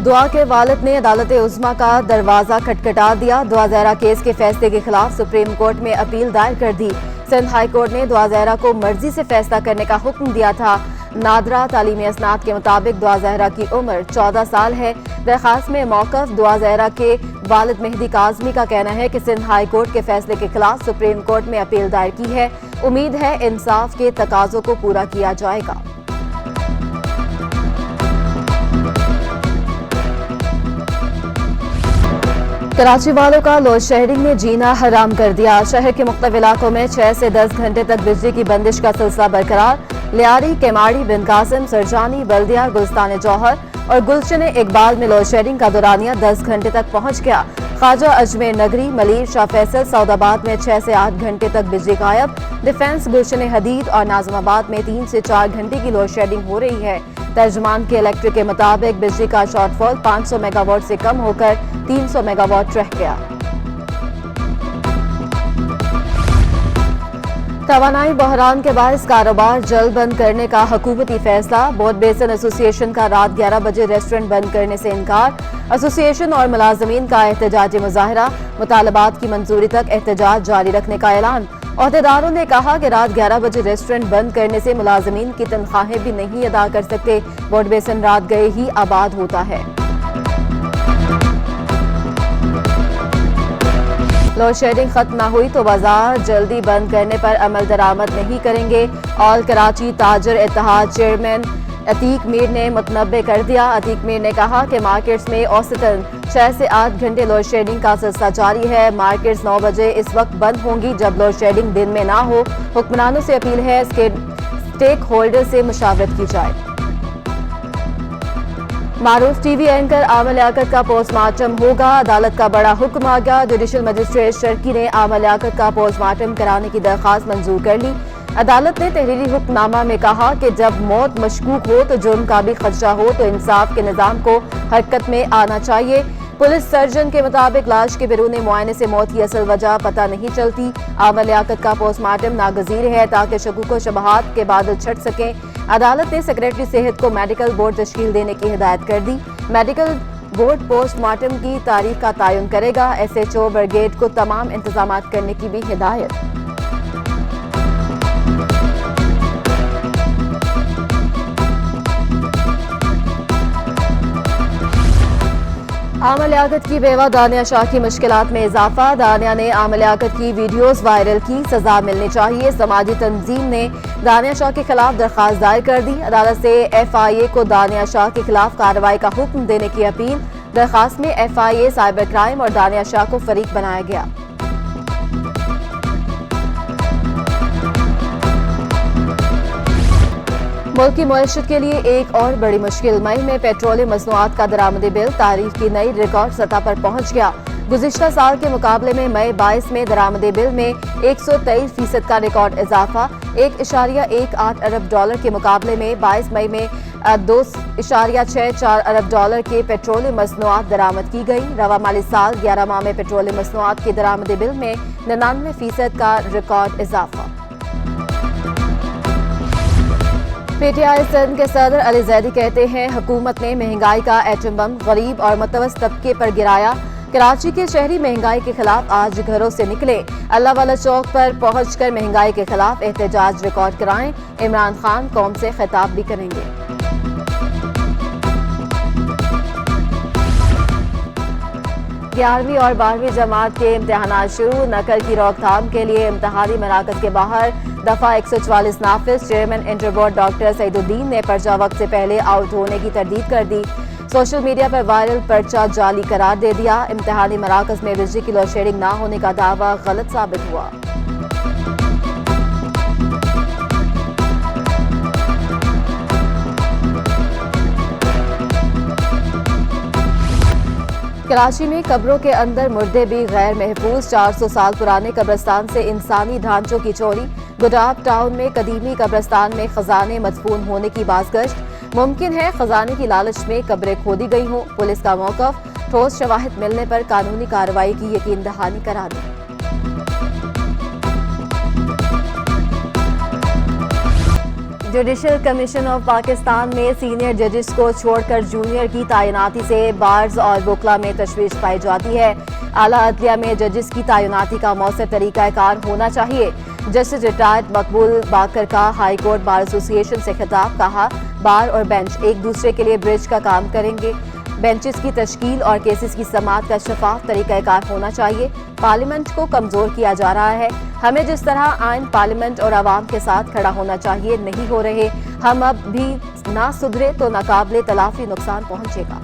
दुआ के वालिद ने अदालत उज़्मा का दरवाजा खटखटा दिया। दुआ ज़हरा केस के फैसले के खिलाफ सुप्रीम कोर्ट में अपील दायर कर दी। सिंध हाई कोर्ट ने दुआ ज़हरा को मर्जी से फैसला करने का हुक्म दिया था। नादरा तालीमी असनाद के मुताबिक दुआ ज़हरा की उम्र 14 साल है। दरखास्त में मौक़िफ़ दुआ ज़हरा के वालिद मेहदी काज़मी का कहना है कि सिंध हाई कोर्ट के फैसले के खिलाफ सुप्रीम कोर्ट में अपील दायर की है। उम्मीद है इंसाफ के तकाज़ों को पूरा किया जाएगा। कराची वालों का लोड शेडिंग ने जीना हराम कर दिया। शहर के मुख्तलिफ इलाकों में 6 से 10 घंटे तक बिजली की बंदिश का सिलसिला बरकरार। लियारी, केमाड़ी, बिन कासिम, सरजानी, बल्दिया, गुलस्तान जौहर और गुलशन इकबाल में लोड शेडिंग का दौरानिया 10 घंटे तक पहुंच गया। ख्वाजा अजमेर नगरी, मलीर, शाह फैसल, सऊदाबाद में 6 से 8 घंटे तक बिजली गायब। डिफेंस, गुलशन हदीद और नाज़िमाबाद में 3 से 4 घंटे की लोड शेडिंग हो रही है। तर्जमान के इलेक्ट्रिक के मुताबिक बिजली का शॉर्टफॉल 500 मेगावाट से कम होकर 300 मेगावाट रह गया। तवानाई बहरान के बायस कारोबार जल्द बंद करने का हुकूमती फैसला। बोट बेसन एसोसिएशन का रात 11 बजे रेस्टोरेंट बंद करने से इनकार। एसोसिएशन और मुलाजमीन का एहतजाजी मुजाहरा। मुतालबात की मंजूरी तक एहतजाज जारी रखने का ऐलान। ओहदेदारों ने कहा कि रात 11 बजे रेस्टोरेंट बंद करने से मुलाजमीन की तनख्वाहें भी नहीं अदा कर सकते। बोट बेसन रात गए ही आबाद होता है। लोड शेडिंग खत्म न हुई तो बाजार जल्दी बंद करने पर अमल दरामद नहीं करेंगे। ऑल कराची ताजर इत्तेहाद चेयरमैन अतीक मीर ने मुतनब्बे कर दिया। अतीक मीर ने कहा कि मार्केट्स में औसतन 6 से 8 घंटे लोड शेडिंग का सिलसिला जारी है। मार्केट्स 9 बजे इस वक्त बंद होंगी जब लोड शेडिंग दिन में ना हो। हुक्मरानों से अपील है स्टेक होल्डर से मुशावरत की जाए। मारूफ टीवी एंकर आमर लियाकत का पोस्टमार्टम होगा। अदालत का बड़ा हुक्म आ गया। जुडिशल मजिस्ट्रेट शर्की ने आमर लियाकत का पोस्टमार्टम कराने की दरख्वास्त मंजूर कर ली। अदालत ने तहरीरी हुक्मनामा में कहा कि जब मौत मशकूक हो तो जुर्म का भी खदशा हो तो इंसाफ के निज़ाम को हरकत में आना चाहिए। पुलिस सर्जन के मुताबिक लाश के बैरूनी मुआयने से मौत की असल वजह पता नहीं चलती। आमर लियाकत का पोस्टमार्टम नागजीर है ताकि शकूक व शुबहात के बादल छट सकें। अदालत ने सेक्रेटरी सेहत को मेडिकल बोर्ड तश्कील देने की हिदायत कर दी। मेडिकल बोर्ड पोस्टमार्टम की तारीख का तयन करेगा। SHO ब्रिगेड को तमाम इंतजाम करने की भी हिदायत। आमर लियाकत की बेवा दानिया शाह की मुश्किलात में इजाफा। दानिया ने आमर लियाकत की वीडियोस वायरल की, सजा मिलनी चाहिए। समाजी तंजीम ने दानिया शाह के खिलाफ दरखास्त दायर कर दी। अदालत से FIA को दानिया शाह के खिलाफ कार्रवाई का हुक्म देने की अपील। दरखास्त में FIA, साइबर क्राइम और दानिया शाह को फरीक बनाया गया। मुल्क की मईशत के लिए एक और बड़ी मुश्किल। मई में पेट्रोलियम मसनूआत का दरामदी बिल तारीख की नई रिकॉर्ड सतह पर पहुंच गया। गुज़िश्ता साल के मुकाबले में मई 22 में दरामदी बिल में 123% का रिकॉर्ड इजाफा। 1.18 अरब डॉलर के मुकाबले में 22 मई में 2.64 अरब डॉलर के पेट्रोलियम मसनूआत दरामद की गई। रवा माली साल 11 माह में पेट्रोलियम मसनूआत के दरामदी बिल में 99% का रिकॉर्ड इजाफा। PTI सिंध के सदर अली जैदी कहते हैं हुकूमत ने महंगाई का एटम बम गरीब और मुतवस्सित तबके पर गिराया। कराची के शहरी महंगाई के खिलाफ आज घरों से निकले। अल्लाह वाला चौक पर पहुंचकर महंगाई के खिलाफ एहतजाज रिकॉर्ड कराएं। इमरान खान कौम से खिताब भी करेंगे। 11वीं और 12वीं जमात के इम्तिहानात शुरू। नकल की रोकथाम के लिए इम्तिहानी मराकज के बाहर दफा 144 नाफिज। Chairman inter board doctor Saeeduddin ने पर्चा वक्त से पहले आउट होने की तरदीद कर दी। सोशल मीडिया पर वायरल पर्चा जाली करार दे दिया। इम्तिहानी मराकज में बिजली की लोड शेडिंग न होने का दावा गलत साबित हुआ। कराची में कब्रों के अंदर मुर्दे भी गैर महफूज। 400 साल पुराने कब्रिस्तान से इंसानी ढांचों की चोरी। गुडाब टाउन में कदीमी कब्रिस्तान में खजाने मदफून होने की बाज़गश्त। मुमकिन है खजाने की लालच में कब्रें खोदी गई हों। पुलिस का मौक़िफ़ ठोस शवाहिद मिलने पर कानूनी कार्रवाई की यकीन दहानी करा दी। जुडिशल कमीशन ऑफ पाकिस्तान में सीनियर जजेस को छोड़कर जूनियर की तैनाती से बार्स और वकला में तशवीश पाई जाती है। आला अदलिया में जजेस की तैनाती का मौसर तरीकाकार होना चाहिए। जस्टिस रिटायर्ड मकबूल बाकर का हाई कोर्ट बार एसोसिएशन से खिताब, कहा बार और बेंच एक दूसरे के लिए ब्रिज का काम करेंगे। बेंचेस की तश्कील और केसेस की समाअत का शफाफ तरीकाकार होना चाहिए। पार्लियामेंट को कमजोर किया जा रहा है। हमें जिस तरह आइन पार्लियामेंट और आवाम के साथ खड़ा होना चाहिए नहीं हो रहे। हम अब भी ना सुधरे तो नाकाबिले तलाफी नुकसान पहुंचेगा।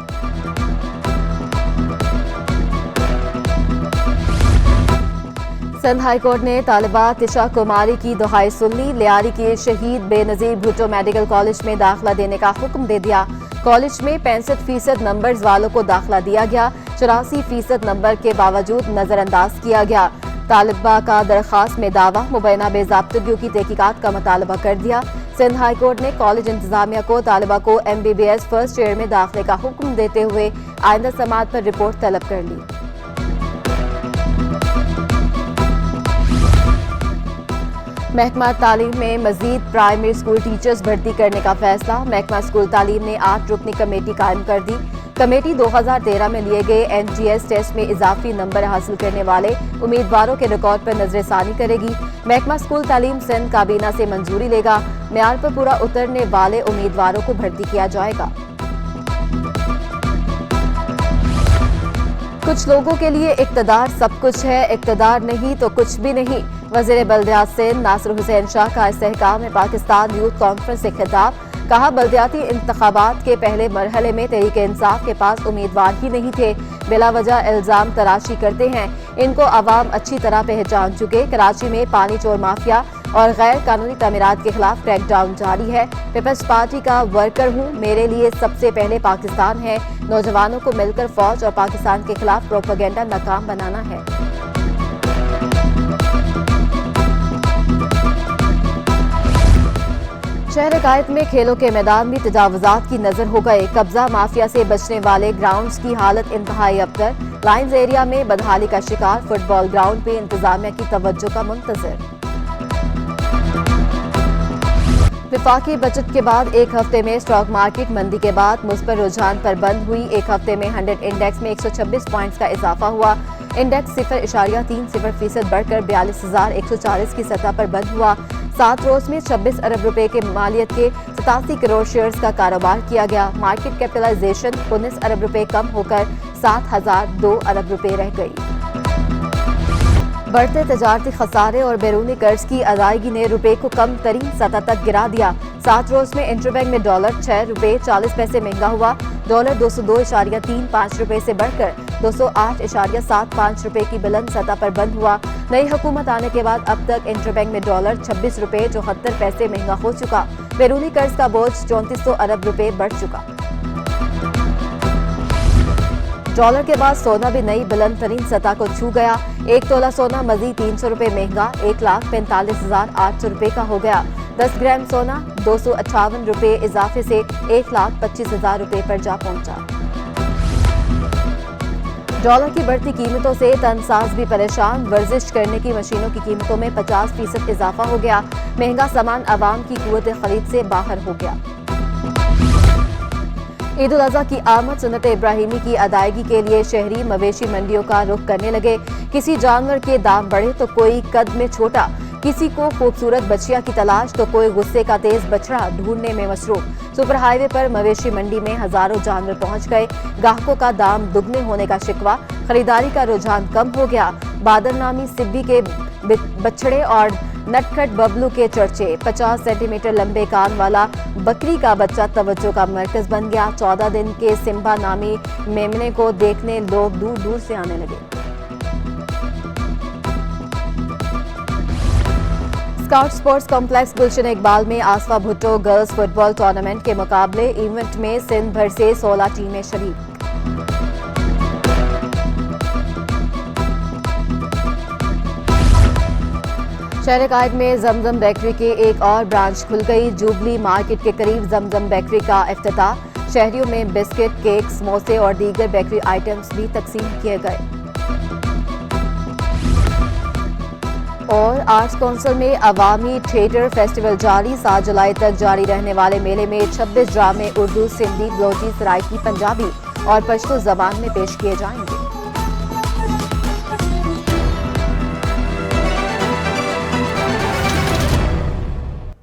सिंध हाई कोर्ट ने तालिबा तिशा कुमारी की दुहाई सुन ली। लियारी के शहीद बेनजीर भुट्टो मेडिकल कॉलेज में दाखिला देने का हुक्म दे दिया। कॉलेज में 65% नंबर्स वालों को दाखिला दिया गया। 84% नंबर के बावजूद नजरअंदाज किया गया। तालिबा का दरखास्त में दावा मुबैना बेज़ाब्तगियों की तहकीकात का मुतालबा कर दिया। सिंध हाई कोर्ट ने कॉलेज इंतजामिया को तालिबा को MBBS फर्स्ट ईयर में दाखिले का हुक्म देते हुए आइंदा समाअत पर रिपोर्ट तलब कर ली। महकमा तालीम में मजीद प्राइमरी स्कूल टीचर्स भर्ती करने का फैसला। महकमा स्कूल तालीम ने 8 रुकनी कमेटी कायम कर दी। कमेटी 2013 में लिए गए NGS टेस्ट में इजाफी नंबर हासिल करने वाले उम्मीदवारों के रिकॉर्ड पर नजरसानी करेगी। महकमा स्कूल तालीम सिंध काबीना से मंजूरी लेगा। म्यार पर पूरा उतरने वाले उम्मीदवारों को भर्ती किया जाएगा। कुछ लोगों के लिए इक्तदार सब कुछ है, इक्तदार नहीं तो कुछ भी नहीं। वज़ीर बल्दियात सिंध नासिर हुसैन शाह का इस्तेहकाम में पाकिस्तान यूथ कॉन्फ्रेंस से खिताब, कहा बल्दियाती इंतखाबात के पहले मरहले में तहरीके इंसाफ के पास उम्मीदवार ही नहीं थे। बिला वजह इल्जाम तराशी करते हैं। इनको अवाम अच्छी तरह पहचान चुके। कराची में पानी चोर माफिया और गैर कानूनी तमीरात के खिलाफ क्रैकडाउन जारी है। पीपल्स पार्टी का वर्कर हूँ, मेरे लिए सबसे पहले पाकिस्तान है। नौजवानों को मिलकर फौज और पाकिस्तान के खिलाफ प्रोपेगेंडा नाकाम बनाना है। शहर कायद में खेलों के मैदान में तजावुजात की नजर हो गए। कब्जा माफिया से बचने वाले ग्राउंड्स की हालत इंतहाई अबतर। लाइन्स एरिया में बदहाली का शिकार। फुटबॉल ग्राउंड पे इंतजामिया की तवज्जो का मुंतजर। विफाकी बजट के बाद एक हफ्ते में स्टॉक मार्केट मंदी के बाद मुस्बत रुझान पर बंद हुई। एक हफ्ते में 100 इंडेक्स में 126 पॉइंट्स का इजाफा हुआ। इंडेक्स 0.30% बढ़कर 42,140 की सतह पर बंद हुआ। 7 रोज में 26 अरब रुपए के मालियत के 87 करोड़ शेयर्स का कारोबार किया गया। मार्केट कैपिटलाइजेशन 19 अरब रुपए कम होकर 7,002 अरब रुपए रह गई। बढ़ते तजारती खसारे और बैरूनी कर्ज की अदायगी ने रुपए को कम तरीन सतह तक गिरा दिया। 7 रोज में इंटरबैंक में डॉलर 6 रुपए 40 पैसे महंगा हुआ। डॉलर 202.35 रुपए से बढ़कर 208.75 रुपए की बुलंद सतह पर बंद हुआ। नई हुकूमत आने के बाद अब तक इंटरबैंक में डॉलर 26 रुपए 74 पैसे महंगा हो चुका। बैरूनी कर्ज का बोझ 3400 अरब रुपए बढ़ चुका। डॉलर के बाद सोना भी नई बुलंद तरीन सतह को छू गया। 1 तोला सोना मजीद 300 रुपए महंगा 1,45,800 रुपए का हो गया। 10 ग्राम सोना 258 रुपए इजाफे से 1,25,000 रुपए पर जा पहुंचा। डॉलर की बढ़ती कीमतों से तनसाज भी परेशान। वर्जिश करने की मशीनों की कीमतों में 50% इजाफा हो गया। महंगा सामान आवाम की कुव्वत खरीद से बाहर हो गया। ईद उल अज़हा की आमद सुन्नत इब्राहिमी की अदायगी के लिए शहरी मवेशी मंडियों का रुख करने लगे। किसी जानवर के दाम बढ़े तो कोई कद में छोटा, किसी को खूबसूरत बछिया की तलाश तो कोई गुस्से का तेज बछड़ा ढूंढने में मसरूफ। सुपर हाईवे पर मवेशी मंडी में हजारों जानवर पहुंच गए। ग्राहकों का दाम दुगने होने का शिकवा। खरीदारी का रुझान कम हो गया। बादल नामी सिब्बी के बछड़े और नटखट बबलू के चर्चे। 50 सेंटीमीटर लंबे कान वाला बकरी का बच्चा तवज्जो का मरकज बन गया। 14 दिन के सिम्बा नामी मेमने को देखने लोग दूर दूर से आने लगे। स्काउट स्पोर्ट्स कॉम्प्लेक्स गुलशन इकबाल में आसफा भुट्टो गर्ल्स फुटबॉल टूर्नामेंट के मुकाबले। इवेंट में सिंध भर से 16 टीमें शरीक। शहर कायद में जमजम बेकरी के एक और ब्रांच खुल गई। जुबली मार्केट के करीब जमजम बेकरी का इफ्तिताह। शहरियों में बिस्किट, केक, समोसे और दीगर बेकरी आइटम्स भी तकसीम किए गए। और आर्ट्स काउंसिल में अवामी थिएटर फेस्टिवल जारी। 7 जुलाई तक जारी रहने वाले मेले में 26 ड्रामे उर्दू, सिंधी, बलोची, सराइकी, पंजाबी और पश्तो जबान में पेश किए जाएंगे।